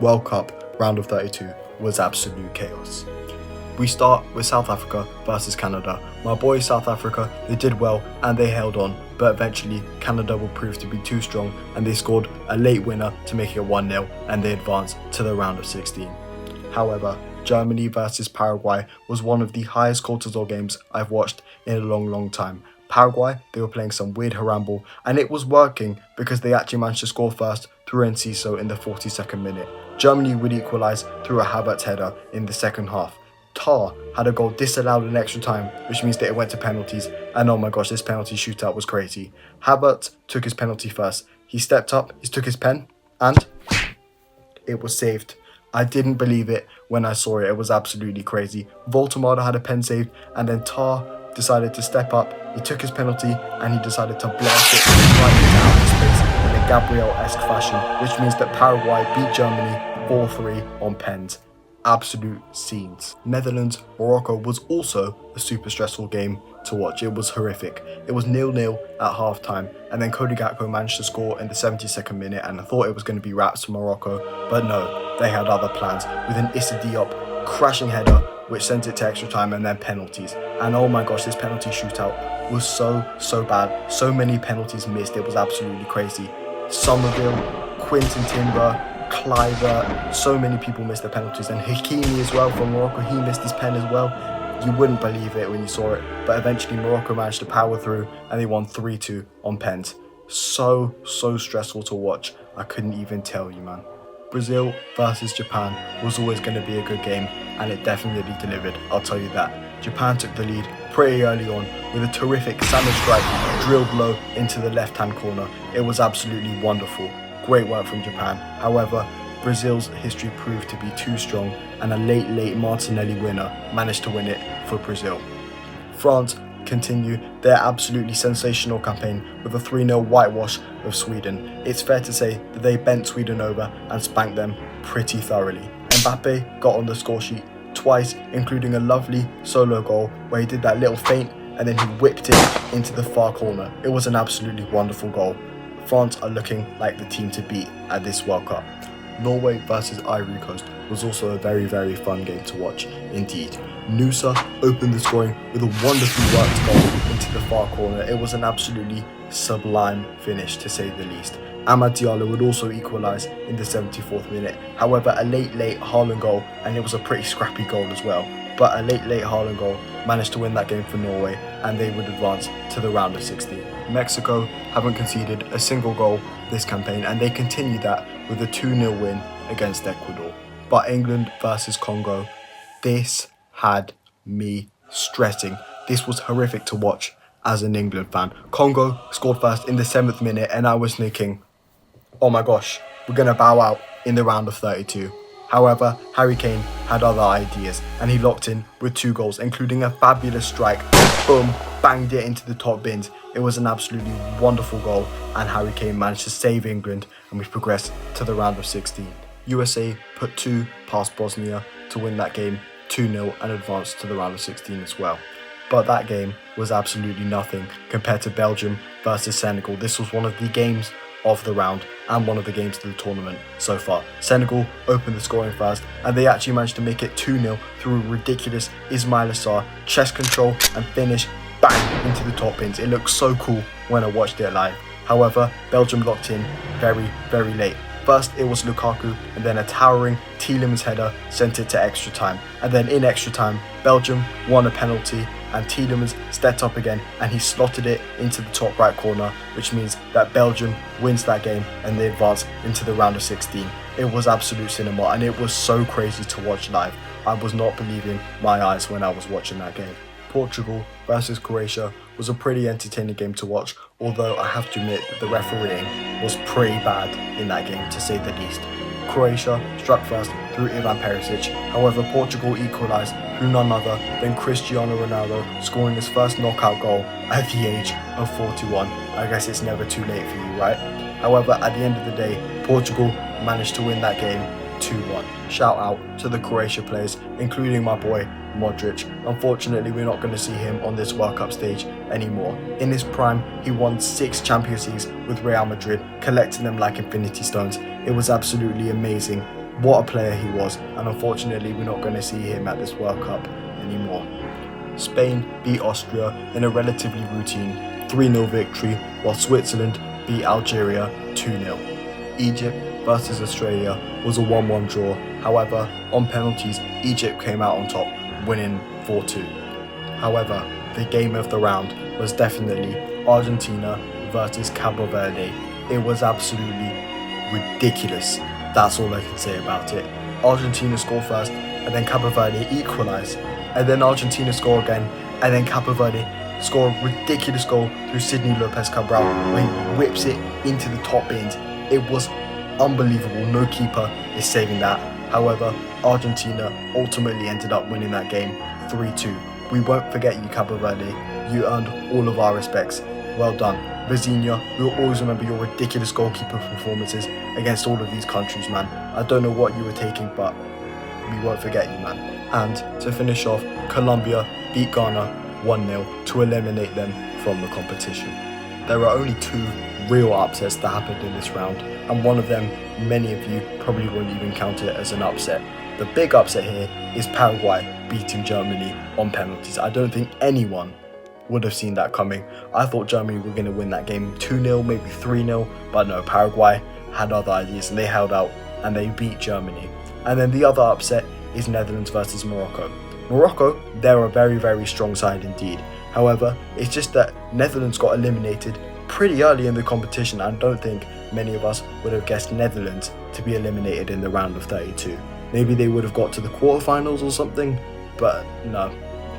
World Cup round of 32 was absolute chaos. We start with South Africa versus Canada. My boys South Africa, they did well and they held on, but eventually Canada will prove to be too strong and they scored a late winner to make it 1-0 and they advanced to the round of 16. However, Germany versus Paraguay was one of the highest cortisol games I've watched in a long time. Paraguay, they were playing some weird harambe and it was working because they actually managed to score first through Enciso in the 42nd minute. Germany would equalise through a Havertz header in the second half. Tar had a goal disallowed in extra time, which means that it went to penalties, and oh my gosh, this penalty shootout was crazy. Havertz took his penalty first. He stepped up, he took his pen, and it was saved. I didn't believe it when I saw it. It was absolutely crazy. Voltemada had a pen saved, and then Tar decided to step up. He took his penalty, and he decided to blast it right into outer space in a Gabriel-esque fashion, which means that Paraguay beat Germany 4-3 on pens. Absolute scenes. Netherlands, Morocco was also a super stressful game to watch. It was horrific. It was 0-0 at half time, and then Cody Gakpo managed to score in the 72nd minute, and I thought it was going to be wraps for Morocco, but no, they had other plans with an Issa Diop crashing header which sent it to extra time and then penalties. And oh my gosh, this penalty shootout was so bad. So many penalties missed, it was absolutely crazy. Somerville, Quinton Timber, Cliver, so many people missed their penalties, and Hakimi as well from Morocco, he missed his pen as well. You wouldn't believe it when you saw it, but eventually Morocco managed to power through and they won 3-2 on pens. So stressful to watch, I couldn't even tell you, man. Brazil versus Japan was always going to be a good game, and it definitely delivered, I'll tell you that. Japan took the lead pretty early on with a terrific salmon strike drilled low into the left-hand corner. It was absolutely wonderful. Great work from Japan. However, Brazil's history proved to be too strong, and a late Martinelli winner managed to win it for Brazil. France continue their absolutely sensational campaign with a 3-0 whitewash of Sweden. It's fair to say that they bent Sweden over and spanked them pretty thoroughly. Mbappe got on the score sheet twice, including a lovely solo goal where he did that little feint and then he whipped it into the far corner. It was an absolutely wonderful goal. France are looking like the team to beat at this World Cup. Norway versus Ivory Coast was also a very fun game to watch indeed. Nusa opened the scoring with a wonderfully worked goal into the far corner. It was an absolutely sublime finish to say the least. Amad Diallo would also equalise in the 74th minute. However, a late Haaland goal, and it was a pretty scrappy goal as well, but a late Haaland goal managed to win that game for Norway and they would advance to the round of 16. Mexico haven't conceded a single goal this campaign and they continue that with a 2-0 win against Ecuador. But England versus Congo, this had me stressing. This was horrific to watch as an England fan. Congo scored first in the 7th minute and I was thinking, oh my gosh, we're going to bow out in the round of 32. However, Harry Kane had other ideas and he locked in with 2 goals, including a fabulous strike. Boom, banged it into the top bins. It was an absolutely wonderful goal and Harry Kane managed to save England and we progressed to the round of 16. USA put 2 past Bosnia to win that game 2-0 and advance to the round of 16 as well. But that game was absolutely nothing compared to Belgium versus Senegal. This was one of the games of the round and one of the games of the tournament so far. Senegal opened the scoring first and they actually managed to make it 2-0 through a ridiculous Ismail Assar chest control and finish bang into the top bins. It looked so cool when I watched it live. However, Belgium locked in very late. First it was Lukaku and then a towering Tielemans header sent it to extra time. And then in extra time, Belgium won a penalty and Tielemans stepped up again and he slotted it into the top right corner, which means that Belgium wins that game and they advance into the round of 16. It was absolute cinema and it was so crazy to watch live. I was not believing my eyes when I was watching that game. Portugal versus Croatia was a pretty entertaining game to watch, although I have to admit that the refereeing was pretty bad in that game to say the least. Croatia struck first through Ivan Perisic, however Portugal equalised through none other than Cristiano Ronaldo scoring his first knockout goal at the age of 41. I guess it's never too late for you, right? However, at the end of the day, Portugal managed to win that game 2-1. Shout out to the Croatia players, including my boy Modric. Unfortunately, we're not going to see him on this World Cup stage anymore. In his prime, he won 6 Champions Leagues with Real Madrid, collecting them like infinity stones. It was absolutely amazing What a player he was, and unfortunately we're not going to see him at this World Cup anymore. Spain beat Austria in a relatively routine 3-0 victory, while Switzerland beat Algeria 2-0. Egypt versus Australia was a 1-1 draw. However, on penalties, Egypt came out on top, winning 4-2. However, the game of the round was definitely Argentina versus Cabo Verde. It was absolutely ridiculous. That's all I can say about it. Argentina score first, and then Cabo Verde equalise, and then Argentina score again, and then Cabo Verde score a ridiculous goal through Sidney Lopez Cabral, where he whips it into the top bins. It was unbelievable. No keeper is saving that. However, Argentina ultimately ended up winning that game 3-2. We won't forget you, Cabo Verde. You earned all of our respects. Well done. Vizinha, we'll always remember your ridiculous goalkeeper performances against all of these countries, man. I don't know what you were taking, but we won't forget you, man. And to finish off, Colombia beat Ghana 1-0 to eliminate them from the competition. There are only 2 real upsets that happened in this round, and one of them, many of you probably wouldn't even count it as an upset. The big upset here is Paraguay beating Germany on penalties. I don't think anyone would have seen that coming. I thought Germany were going to win that game 2-0, maybe 3-0, but no, Paraguay had other ideas and they held out and they beat Germany. And then the other upset is Netherlands versus Morocco. Morocco, they're a very, very strong side indeed. However, it's just that Netherlands got eliminated pretty early in the competition. I don't think many of us would have guessed Netherlands to be eliminated in the round of 32. Maybe they would have got to the quarterfinals or something, but no,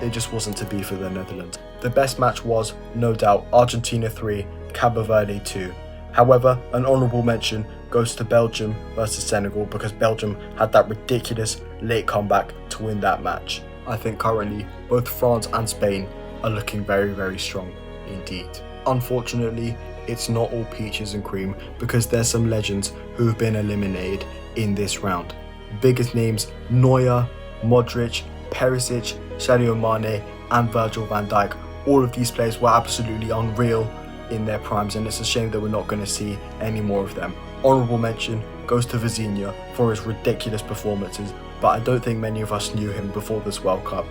it just wasn't to be for the Netherlands. The best match was, no doubt, Argentina 3, Cabo Verde 2. However, an honourable mention goes to Belgium versus Senegal because Belgium had that ridiculous late comeback to win that match. I think currently both France and Spain are looking very, very strong indeed. Unfortunately, it's not all peaches and cream because there's some legends who have been eliminated in this round. Biggest names: Neuer, Modric, Perisic, Sadio Mane and Virgil van Dijk. All of these players were absolutely unreal in their primes, and it's a shame that we're not going to see any more of them. Honourable mention goes to Vizinha for his ridiculous performances, but I don't think many of us knew him before this World Cup,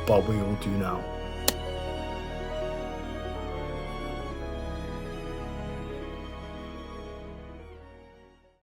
but we all do now.